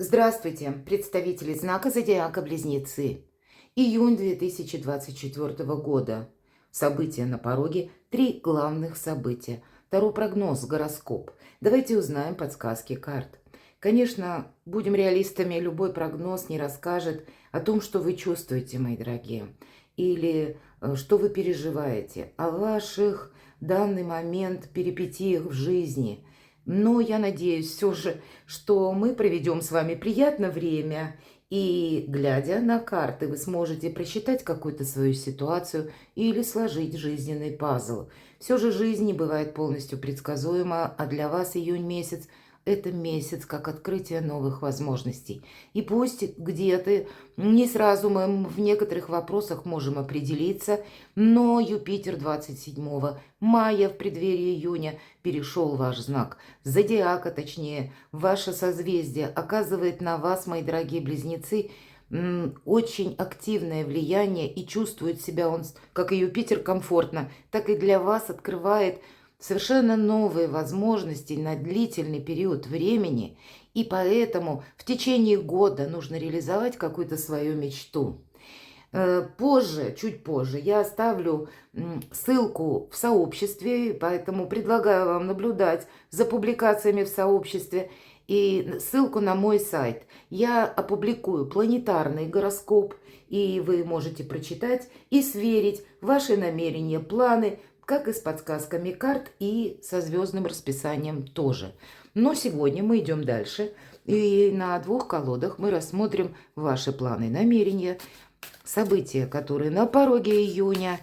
Здравствуйте, представители знака Зодиака Близнецы. Июнь 2024 года. События на пороге. 3 главных события. Таро прогноз, гороскоп. Давайте узнаем подсказки карт. Конечно, будем реалистами, любой прогноз не расскажет о том, что вы чувствуете, мои дорогие, или что вы переживаете, о ваших в данный момент перипетиях в жизни. Но я надеюсь все же, что мы проведем с вами приятное время, и, глядя на карты, вы сможете просчитать какую-то свою ситуацию или сложить жизненный пазл. Все же жизнь не бывает полностью предсказуема, а для вас июнь месяц – это месяц как открытие новых возможностей. И пусть где-то не сразу мы в некоторых вопросах можем определиться, но Юпитер 27 мая в преддверии июня перешел в ваш знак. Зодиака, точнее, ваше созвездие оказывает на вас, мои дорогие близнецы, очень активное влияние, и чувствует себя он, как и Юпитер, комфортно, так и для вас открывает совершенно новые возможности на длительный период времени, и поэтому в течение года нужно реализовать какую-то свою мечту. Позже, чуть позже, я оставлю ссылку в сообществе, поэтому предлагаю вам наблюдать за публикациями в сообществе и ссылку на мой сайт. Я опубликую планетарный гороскоп, и вы можете прочитать и сверить ваши намерения, планы, как и с подсказками карт, и со звездным расписанием тоже. Но сегодня мы идем дальше, и на 2 колодах мы рассмотрим ваши планы, намерения, события, которые на пороге июня,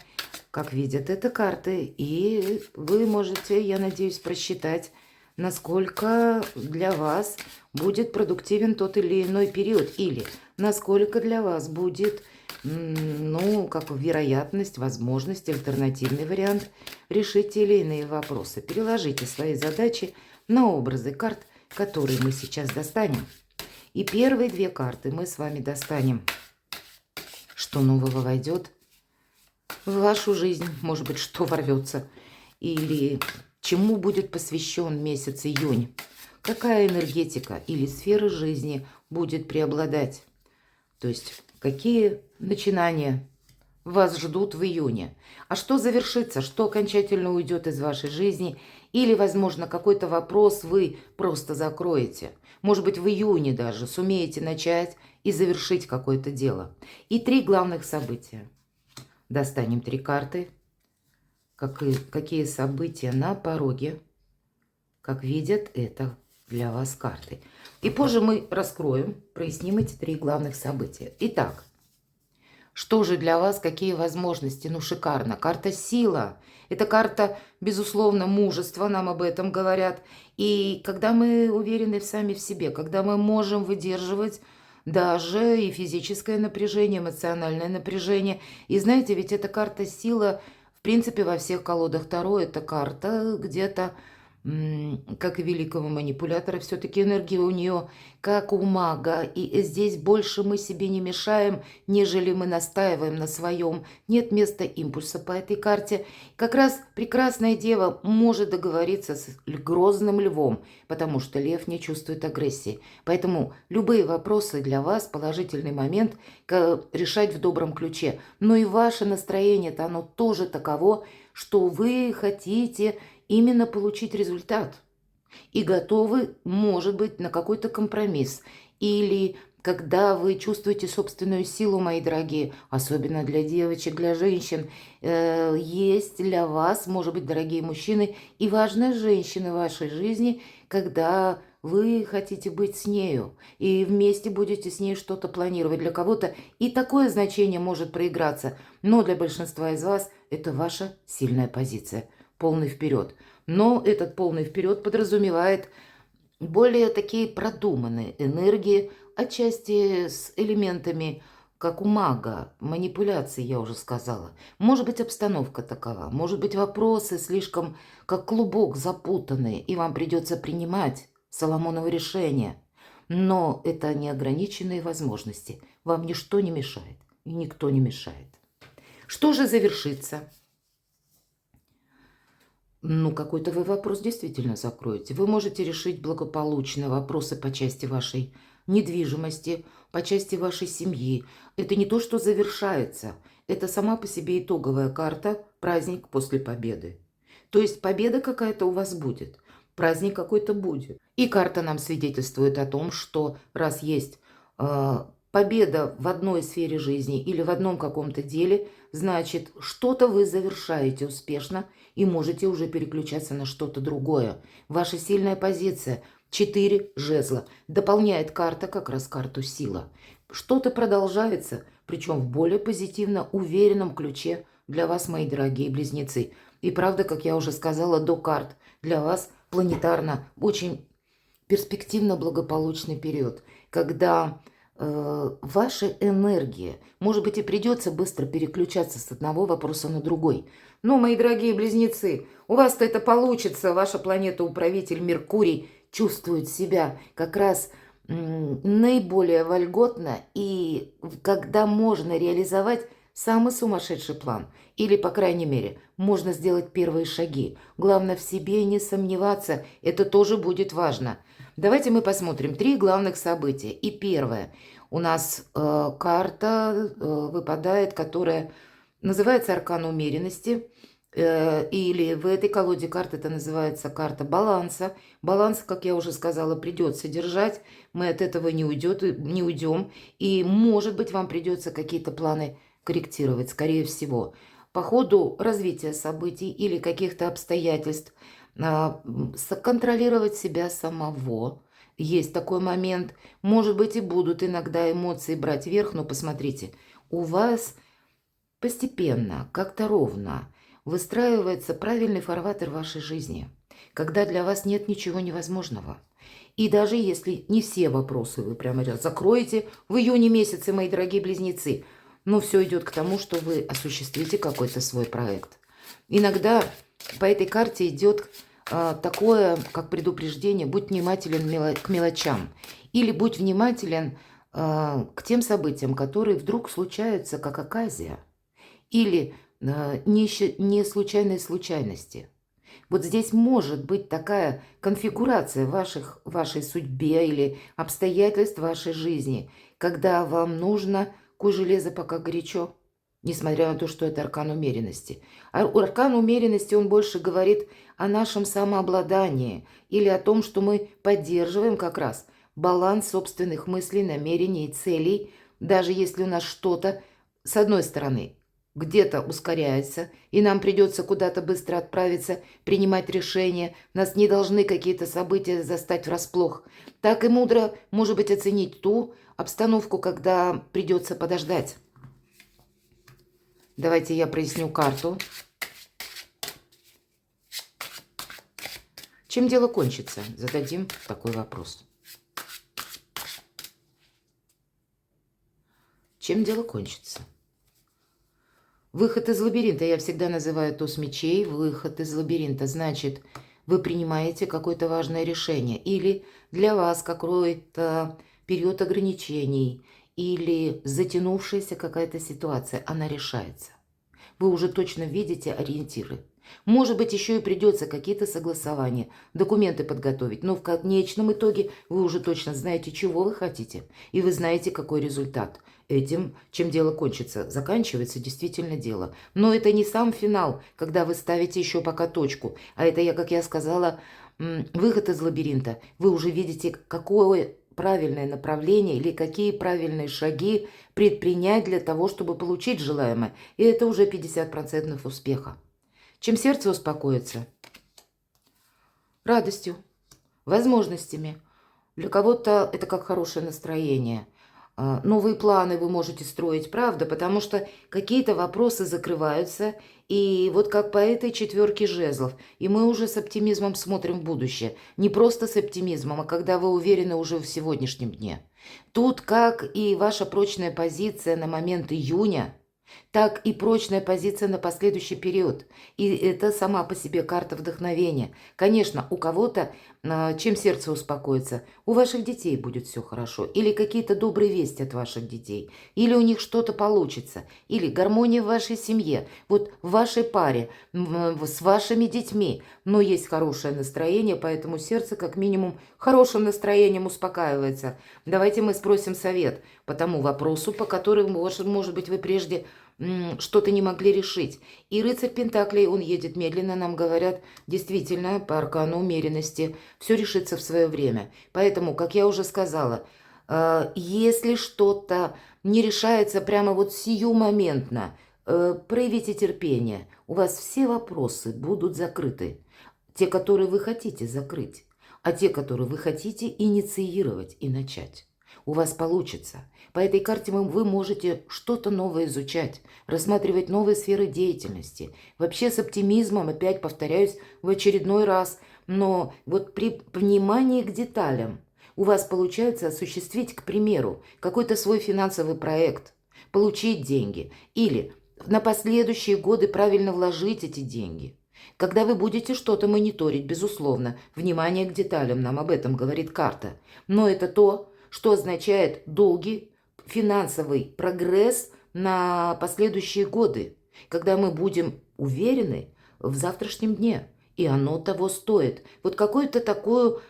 как видят это карты, и вы можете, я надеюсь, просчитать, насколько для вас будет продуктивен тот или иной период, или насколько для вас будет, как вероятность, возможность, альтернативный вариант решить те или иные вопросы. Переложите свои задачи на образы карт, которые мы сейчас достанем. И первые 2 карты мы с вами достанем. Что нового войдет в вашу жизнь, может быть, что ворвется, или чему будет посвящен месяц июнь, какая энергетика или сфера жизни будет преобладать, то есть какие начинания вас ждут в июне, а что завершится, что окончательно уйдет из вашей жизни, или, возможно, какой-то вопрос вы просто закроете. Может быть, в июне даже сумеете начать и завершить какое-то дело. И 3 главных события. Достанем 3 карты. Какие события на пороге, как видят это для вас карты. И позже мы раскроем, проясним эти 3 главных события. Итак, что же для вас, какие возможности? Ну, шикарно. Карта сила. Это карта, безусловно, мужества, нам об этом говорят. И когда мы уверены сами в себе, когда мы можем выдерживать даже и физическое напряжение, эмоциональное напряжение. И знаете, ведь эта карта сила, в принципе, во всех колодах Таро, это карта где-то, как и великого манипулятора, все-таки энергия у нее как у мага. И здесь больше мы себе не мешаем, нежели мы настаиваем на своем. Нет места импульса по этой карте. Как раз прекрасная дева может договориться с грозным львом, потому что лев не чувствует агрессии. Поэтому любые вопросы для вас, положительный момент, решать в добром ключе. Но и ваше настроение-то оно тоже таково, что вы хотите именно получить результат. И готовы, может быть, на какой-то компромисс. Или когда вы чувствуете собственную силу, мои дорогие, особенно для девочек, для женщин, есть для вас, может быть, дорогие мужчины, и важная женщина в вашей жизни, когда вы хотите быть с нею, и вместе будете с ней что-то планировать для кого-то, и такое значение может проиграться, но для большинства из вас это ваша сильная позиция, полный вперед. Но этот полный вперед подразумевает более такие продуманные энергии, отчасти с элементами, как у мага, манипуляции, я уже сказала. Может быть, обстановка такова, может быть, вопросы слишком, как клубок, запутанные, и вам придется принимать Соломоново решение. Но это неограниченные возможности. Вам ничто не мешает, и никто не мешает. Что же завершится? Ну, какой-то вы вопрос действительно закроете. Вы можете решить благополучно вопросы по части вашей недвижимости, по части вашей семьи. Это не то, что завершается. Это сама по себе итоговая карта «Праздник после победы». То есть победа какая-то у вас будет, праздник какой-то будет. И карта нам свидетельствует о том, что раз есть победа в одной сфере жизни или в одном каком-то деле, значит, что-то вы завершаете успешно и можете уже переключаться на что-то другое. Ваша сильная позиция – 4 жезла. Дополняет карта как раз карту сила. Что-то продолжается, причем в более позитивно уверенном ключе для вас, мои дорогие близнецы. И правда, как я уже сказала, до карт для вас планетарно очень перспективно благополучный период, когда ваша энергия, может быть, и придется быстро переключаться с одного вопроса на другой. Но, мои дорогие близнецы, у вас-то это получится. Ваша планета-управитель Меркурий чувствует себя как раз наиболее вольготно, и когда можно реализовать самый сумасшедший план. Или, по крайней мере, можно сделать первые шаги. Главное, в себе не сомневаться, это тоже будет важно. Давайте мы посмотрим 3 главных события. И первое. У нас карта выпадает, которая называется аркан умеренности. Или в этой колоде карт это называется карта баланса. Баланс, как я уже сказала, придется держать. Мы от этого не уйдем. И, может быть, вам придется какие-то планы корректировать, скорее всего. По ходу развития событий или каких-то обстоятельств контролировать себя самого. Есть такой момент. Может быть, и будут иногда эмоции брать верх, но посмотрите, у вас постепенно, как-то ровно выстраивается правильный фарватер вашей жизни, когда для вас нет ничего невозможного. И даже если не все вопросы вы прямо закроете в июне месяце, мои дорогие близнецы, но все идет к тому, что вы осуществите какой-то свой проект. Иногда по этой карте идет такое, как предупреждение: будь внимателен к мелочам. Или будь внимателен к тем событиям, которые вдруг случаются как оказия. Или не случайные случайности. Вот здесь может быть такая конфигурация вашей судьбе или обстоятельств вашей жизни, когда вам нужно куй железо пока горячо, несмотря на то, что это аркан умеренности. А аркан умеренности, он больше говорит о нашем самообладании или о том, что мы поддерживаем как раз баланс собственных мыслей, намерений и целей, даже если у нас что-то, с одной стороны, где-то ускоряется, и нам придется куда-то быстро отправиться, принимать решения, нас не должны какие-то события застать врасплох. Так и мудро, может быть, оценить ту обстановку, когда придется подождать. Давайте я проясню карту. Чем дело кончится? Зададим такой вопрос. Чем дело кончится? Выход из лабиринта. Я всегда называю туз мечей. Выход из лабиринта. Значит, вы принимаете какое-то важное решение. Или для вас какой-то период ограничений. Или затянувшаяся какая-то ситуация. Она решается. Вы уже точно видите ориентиры. Может быть, еще и придется какие-то согласования, документы подготовить. Но в конечном итоге вы уже точно знаете, чего вы хотите. И вы знаете, какой результат. Этим, чем дело кончится, заканчивается действительно дело. Но это не сам финал, когда вы ставите еще пока точку. А это, как я сказала, выход из лабиринта. Вы уже видите, какое правильное направление или какие правильные шаги предпринять для того, чтобы получить желаемое. И это уже 50% успеха. Чем сердце успокоится? Радостью, возможностями. Для кого-то это как хорошее настроение. Новые планы вы можете строить, правда, потому что какие-то вопросы закрываются, и вот как по этой 4 жезлов, и мы уже с оптимизмом смотрим в будущее. Не просто с оптимизмом, а когда вы уверены уже в сегодняшнем дне. Тут, как и ваша прочная позиция на момент июня, так и прочная позиция на последующий период. И это сама по себе карта вдохновения. Конечно, у кого-то, чем сердце успокоится, у ваших детей будет все хорошо, или какие-то добрые вести от ваших детей, или у них что-то получится, или гармония в вашей семье, вот в вашей паре, с вашими детьми. Но есть хорошее настроение, поэтому сердце как минимум хорошим настроением успокаивается. Давайте мы спросим совет по тому вопросу, по которому, может быть, вы прежде что-то не могли решить. И рыцарь Пентаклей, он едет медленно, нам говорят, действительно, по аркану умеренности, все решится в свое время. Поэтому, как я уже сказала, если что-то не решается прямо вот сиюмоментно, проявите терпение, у вас все вопросы будут закрыты. Те, которые вы хотите закрыть, а те, которые вы хотите инициировать и начать. У вас получится. По этой карте вы можете что-то новое изучать, рассматривать новые сферы деятельности. Вообще с оптимизмом, опять повторяюсь в очередной раз, но вот при внимании к деталям у вас получается осуществить, к примеру, какой-то свой финансовый проект, получить деньги или на последующие годы правильно вложить эти деньги. Когда вы будете что-то мониторить, безусловно, внимание к деталям, нам об этом говорит карта. Но это то, что означает долгий финансовый прогресс на последующие годы, когда мы будем уверены в завтрашнем дне, и оно того стоит. Вот какую-то такую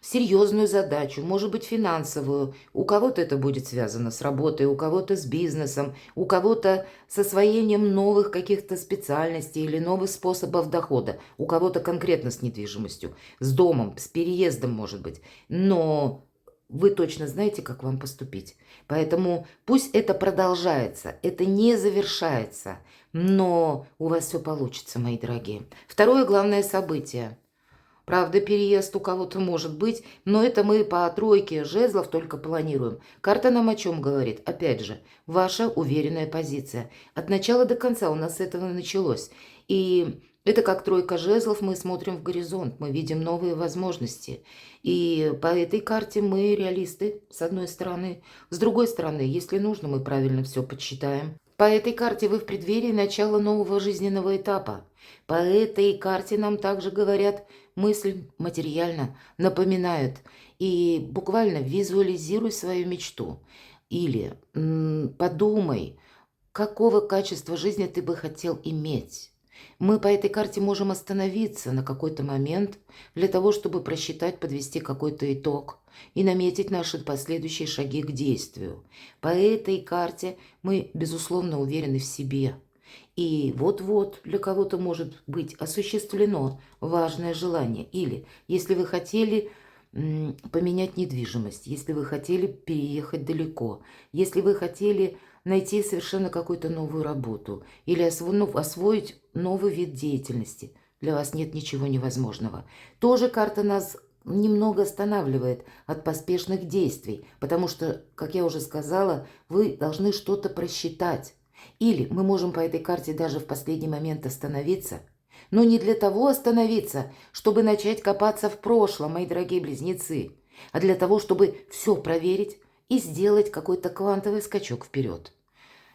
серьезную задачу, может быть, финансовую. У кого-то это будет связано с работой, у кого-то с бизнесом, у кого-то с освоением новых каких-то специальностей или новых способов дохода, у кого-то конкретно с недвижимостью, с домом, с переездом, может быть. Но вы точно знаете, как вам поступить. Поэтому пусть это продолжается, это не завершается, но у вас все получится, мои дорогие. Второе главное событие. Правда, переезд у кого-то может быть, но это мы по тройке жезлов только планируем. Карта нам о чем говорит? Опять же, ваша уверенная позиция. От начала до конца у нас с этого началось. И это как тройка жезлов, мы смотрим в горизонт, мы видим новые возможности. И по этой карте мы реалисты, с одной стороны. С другой стороны, если нужно, мы правильно все подсчитаем. По этой карте вы в преддверии начала нового жизненного этапа. По этой карте нам также говорят, мысль материально напоминают. И буквально визуализируй свою мечту. Или подумай, какого качества жизни ты бы хотел иметь. Мы по этой карте можем остановиться на какой-то момент для того, чтобы просчитать, подвести какой-то итог и наметить наши последующие шаги к действию. По этой карте мы, безусловно, уверены в себе. И вот-вот для кого-то может быть осуществлено важное желание. Или если вы хотели поменять недвижимость, если вы хотели переехать далеко, если вы хотели найти совершенно какую-то новую работу или освоить новый вид деятельности. Для вас нет ничего невозможного. Тоже карта нас немного останавливает от поспешных действий, потому что, как я уже сказала, вы должны что-то просчитать. Или мы можем по этой карте даже в последний момент остановиться, но не для того остановиться, чтобы начать копаться в прошлом, мои дорогие близнецы, а для того, чтобы все проверить и сделать какой-то квантовый скачок вперед.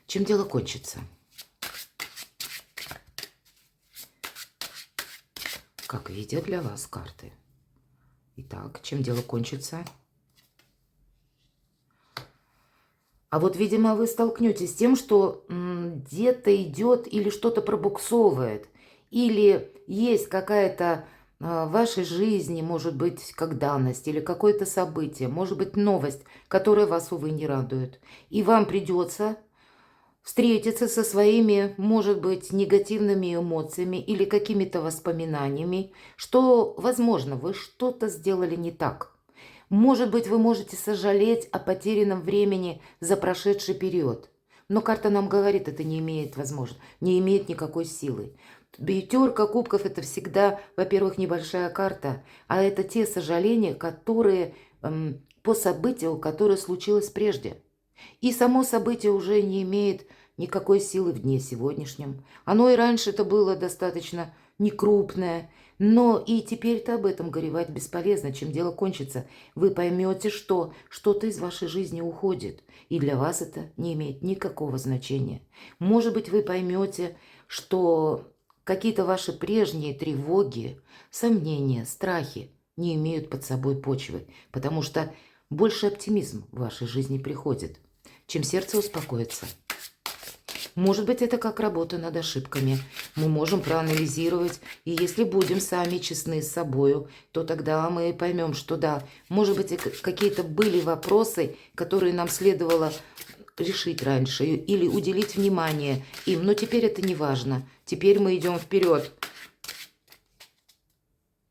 Чем дело кончится? Как видят для вас карты. Итак, чем дело кончится? А вот, видимо, вы столкнетесь с тем, что где-то идет или что-то пробуксовывает, или есть какая-то в вашей жизни, может быть, как данность, или какое-то событие, может быть, новость, которая вас, увы, не радует. И вам придется встретиться со своими, может быть, негативными эмоциями или какими-то воспоминаниями, что, возможно, вы что-то сделали не так. Может быть, вы можете сожалеть о потерянном времени за прошедший период. Но карта нам говорит, это не имеет возможности, не имеет никакой силы. Пятерка кубков – это всегда, во-первых, небольшая карта, а это те сожаления, которые по событию, которое случилось прежде. И само событие уже не имеет никакой силы в дне сегодняшнем. Оно и раньше это было достаточно некрупное, Но и теперь-то об этом горевать бесполезно. Чем дело кончится, вы поймете, что что-то из вашей жизни уходит. И для вас это не имеет никакого значения. Может быть, вы поймете, что какие-то ваши прежние тревоги, сомнения, страхи не имеют под собой почвы. Потому что больше оптимизм в вашей жизни приходит, чем сердце успокоится. Может быть, это как работа над ошибками. Мы можем проанализировать, и если будем сами честны с собой, то тогда мы поймем, что да, может быть, какие-то были вопросы, которые нам следовало решить раньше или уделить внимание им, но теперь это не важно. Теперь мы идем вперед.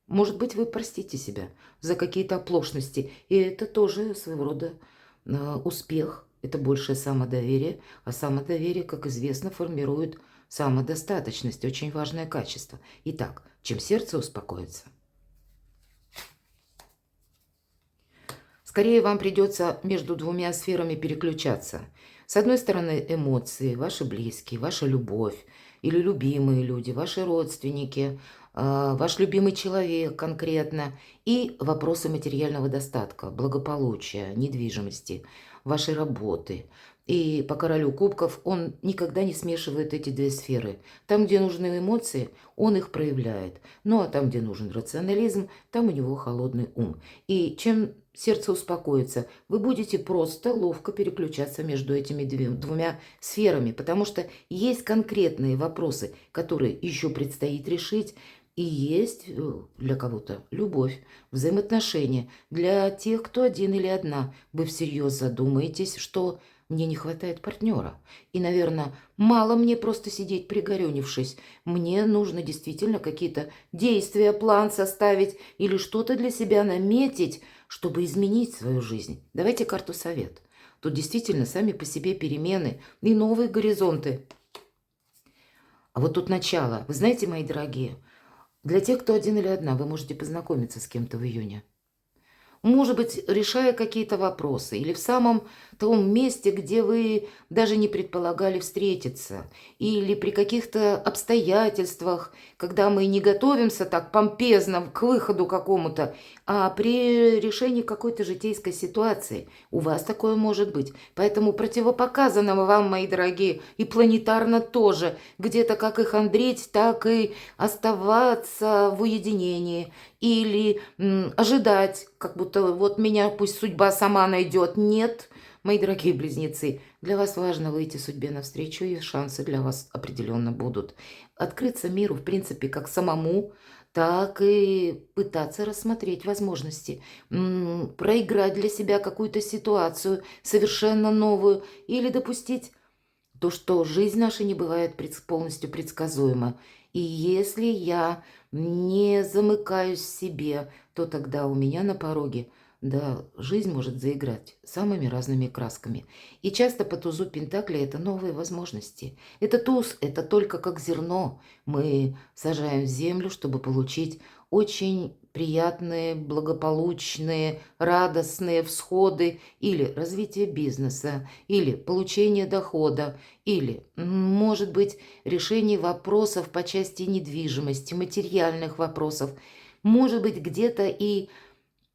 Может быть, вы простите себя за какие-то оплошности, и это тоже своего рода успех. Это большее самодоверие, а самодоверие, как известно, формирует самодостаточность, очень важное качество. Итак, чем сердце успокоится, скорее вам придется между двумя сферами переключаться. С одной стороны, эмоции, ваши близкие, ваша любовь или любимые люди, ваши родственники, ваш любимый человек конкретно, и вопросы материального достатка, благополучия, недвижимости, вашей работы. И по королю кубков он никогда не смешивает эти две сферы. Там, где нужны эмоции, он их проявляет. Ну а там, где нужен рационализм, там у него холодный ум. И чем сердце успокоится, вы будете просто ловко переключаться между этими двумя сферами, потому что есть конкретные вопросы, которые еще предстоит решить, и есть для кого-то любовь, взаимоотношения. Для тех, кто один или одна, вы всерьез задумаетесь, что мне не хватает партнера. И, наверное, мало мне просто сидеть пригорюнившись. Мне нужно действительно какие-то действия, план составить или что-то для себя наметить, чтобы изменить свою жизнь. Давайте карту совет. Тут действительно сами по себе перемены и новые горизонты. А вот тут начало. Вы знаете, мои дорогие, для тех, кто один или одна, вы можете познакомиться с кем-то в июне. Может быть, решая какие-то вопросы, или в самом том месте, где вы даже не предполагали встретиться, или при каких-то обстоятельствах, когда мы не готовимся так помпезно к выходу какому-то, а при решении какой-то житейской ситуации. У вас такое может быть. Поэтому противопоказано вам, мои дорогие, и планетарно тоже, где-то как их хандрить, так и оставаться в уединении, или ожидать, как будто вот меня пусть судьба сама найдет. Нет, мои дорогие близнецы, для вас важно выйти судьбе навстречу, и шансы для вас определенно будут. Открыться миру, в принципе, как самому, так и пытаться рассмотреть возможности, проиграть для себя какую-то ситуацию совершенно новую или допустить то, что жизнь наша не бывает полностью предсказуема. И если я не замыкаюсь в себе, то тогда у меня на пороге, да, жизнь может заиграть самыми разными красками. И часто по тузу Пентакли это новые возможности. Это туз, это только как зерно. Мы сажаем в землю, чтобы получить очень приятные, благополучные, радостные всходы или развитие бизнеса, или получение дохода, или, может быть, решение вопросов по части недвижимости, материальных вопросов. Может быть, где-то и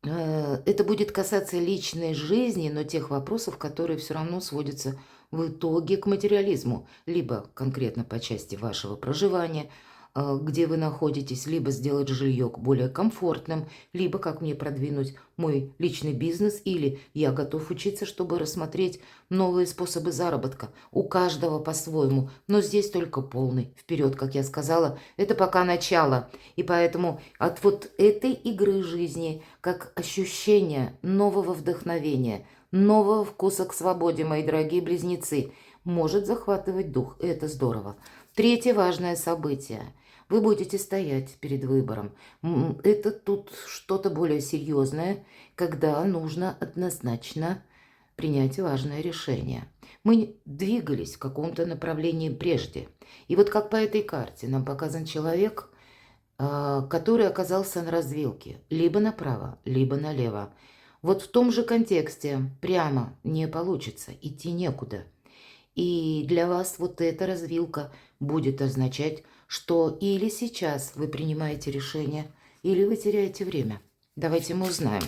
это будет касаться личной жизни, но тех вопросов, которые все равно сводятся в итоге к материализму, либо конкретно по части вашего проживания, где вы находитесь, либо сделать жилье более комфортным, либо как мне продвинуть мой личный бизнес, или я готов учиться, чтобы рассмотреть новые способы заработка. У каждого по-своему, но здесь только полный. Вперед, как я сказала, это пока начало. И поэтому от вот этой игры жизни, как ощущение нового вдохновения, нового вкуса к свободе, мои дорогие близнецы, может захватывать дух. Это здорово. Третье важное событие. Вы будете стоять перед выбором. Это тут что-то более серьезное, когда нужно однозначно принять важное решение. Мы двигались в каком-то направлении прежде. И вот как по этой карте нам показан человек, который оказался на развилке. Либо направо, либо налево. Вот в том же контексте прямо не получится, идти некуда. И для вас вот эта развилка будет означать, что или сейчас вы принимаете решение, или вы теряете время. Давайте мы узнаем.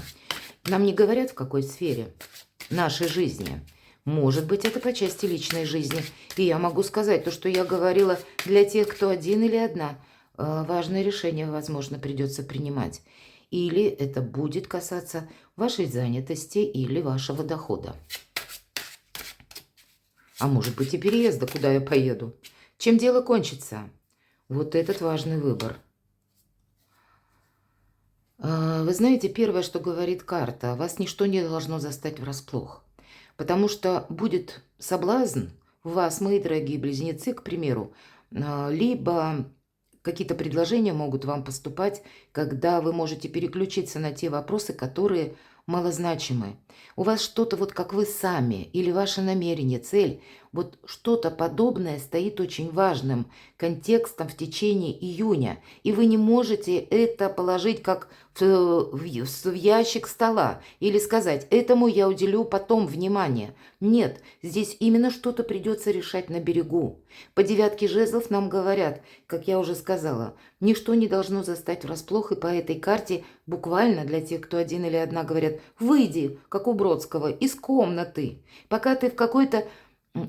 Нам не говорят, в какой сфере нашей жизни. Может быть, это по части личной жизни. И я могу сказать то, что я говорила для тех, кто один или одна. Важное решение, возможно, придется принимать. Или это будет касаться вашей занятости или вашего дохода. А может быть и переезда, куда я поеду. Чем дело кончится? Вот этот важный выбор. Вы знаете, первое, что говорит карта, вас ничто не должно застать врасплох. Потому что будет соблазн у вас, мои дорогие близнецы, к примеру, либо какие-то предложения могут вам поступать, когда вы можете переключиться на те вопросы, которые малозначимы. У вас что-то вот как вы сами или ваше намерение, цель, вот что-то подобное стоит очень важным контекстом в течение июня, и вы не можете это положить как в ящик стола или сказать, этому я уделю потом внимание. Нет, здесь именно что-то придется решать на берегу. По девятке жезлов нам говорят, как я уже сказала, ничто не должно застать врасплох, и по этой карте буквально для тех, кто один или одна говорят, выйди, как у Бродского, из комнаты, пока ты в какой-то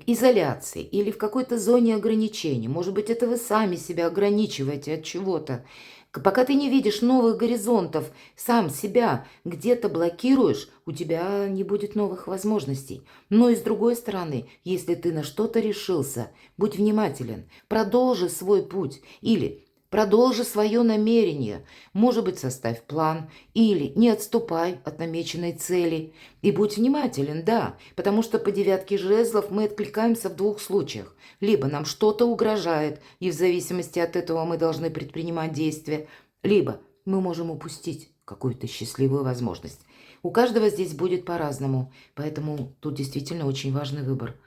изоляции или в какой-то зоне ограничений. Может быть, это вы сами себя ограничиваете от чего-то. Пока ты не видишь новых горизонтов, сам себя где-то блокируешь, у тебя не будет новых возможностей. Но и с другой стороны, если ты на что-то решился, будь внимателен, продолжи свой путь или продолжи свое намерение. Может быть, составь план или не отступай от намеченной цели. И будь внимателен, да, потому что по девятке жезлов мы откликаемся в двух случаях. Либо нам что-то угрожает, и в зависимости от этого мы должны предпринимать действия, либо мы можем упустить какую-то счастливую возможность. У каждого здесь будет по-разному, поэтому тут действительно очень важный выбор.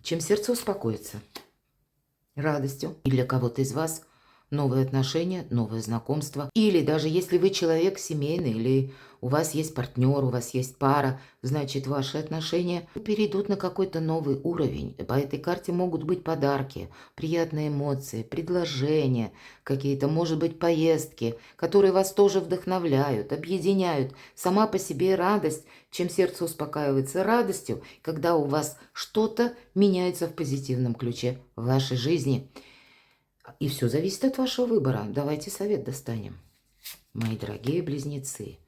Чем сердце успокоится? Радостью. И для кого-то из вас новые отношения, новое знакомство. Или даже если вы человек семейный, или у вас есть партнер, у вас есть пара, значит, ваши отношения перейдут на какой-то новый уровень. По этой карте могут быть подарки, приятные эмоции, предложения, какие-то, может быть, поездки, которые вас тоже вдохновляют, объединяют. Сама по себе радость, чем сердце успокаивается радостью, когда у вас что-то меняется в позитивном ключе в вашей жизни. И все зависит от вашего выбора. Давайте совет достанем. Мои дорогие близнецы.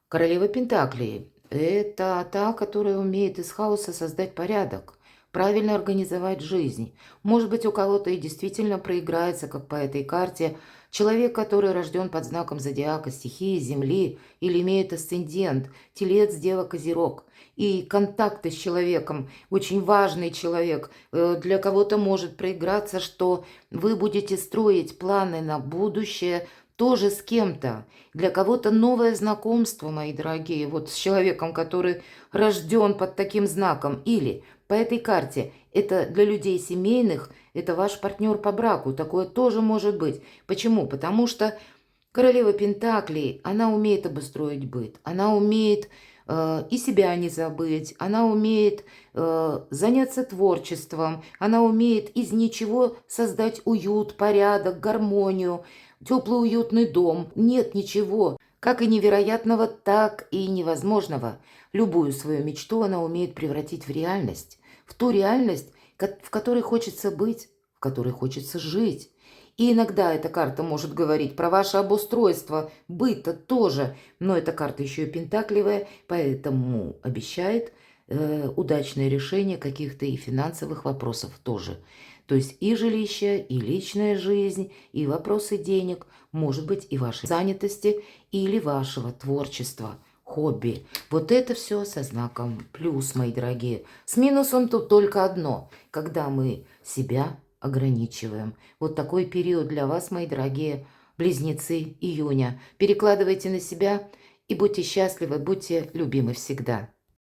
Королева Пентаклей – это та, которая умеет из хаоса создать порядок, правильно организовать жизнь. Может быть, у кого-то и действительно проиграется, как по этой карте, человек, который рожден под знаком зодиака, стихии Земли или имеет асцендент, Телец, Дева, Козерог. И контакты с человеком, очень важный человек, для кого-то может проиграться, что вы будете строить планы на будущее тоже с кем-то. Для кого-то новое знакомство, мои дорогие, вот с человеком, который рожден под таким знаком. Или по этой карте это для людей семейных, это ваш партнер по браку, такое тоже может быть. Почему? Потому что королева Пентаклей, она умеет обустроить быт, она умеет и себя не забыть, она умеет заняться творчеством, она умеет из ничего создать уют, порядок, гармонию, теплый уютный дом. Нет ничего, как и невероятного, так и невозможного. Любую свою мечту она умеет превратить в реальность, в ту реальность, в которой хочется быть, в которой хочется жить. И иногда эта карта может говорить про ваше обустройство быта тоже, но эта карта еще и пентаклевая, поэтому обещает удачное решение каких-то и финансовых вопросов тоже. То есть и жилище, и личная жизнь, и вопросы денег, может быть, и вашей занятости или вашего творчества, хобби. Вот это все со знаком плюс, мои дорогие. С минусом тут только одно, когда мы себя ограничиваем. Вот такой период для вас, мои дорогие близнецы июня. Перекладывайте на себя и будьте счастливы, будьте любимы всегда.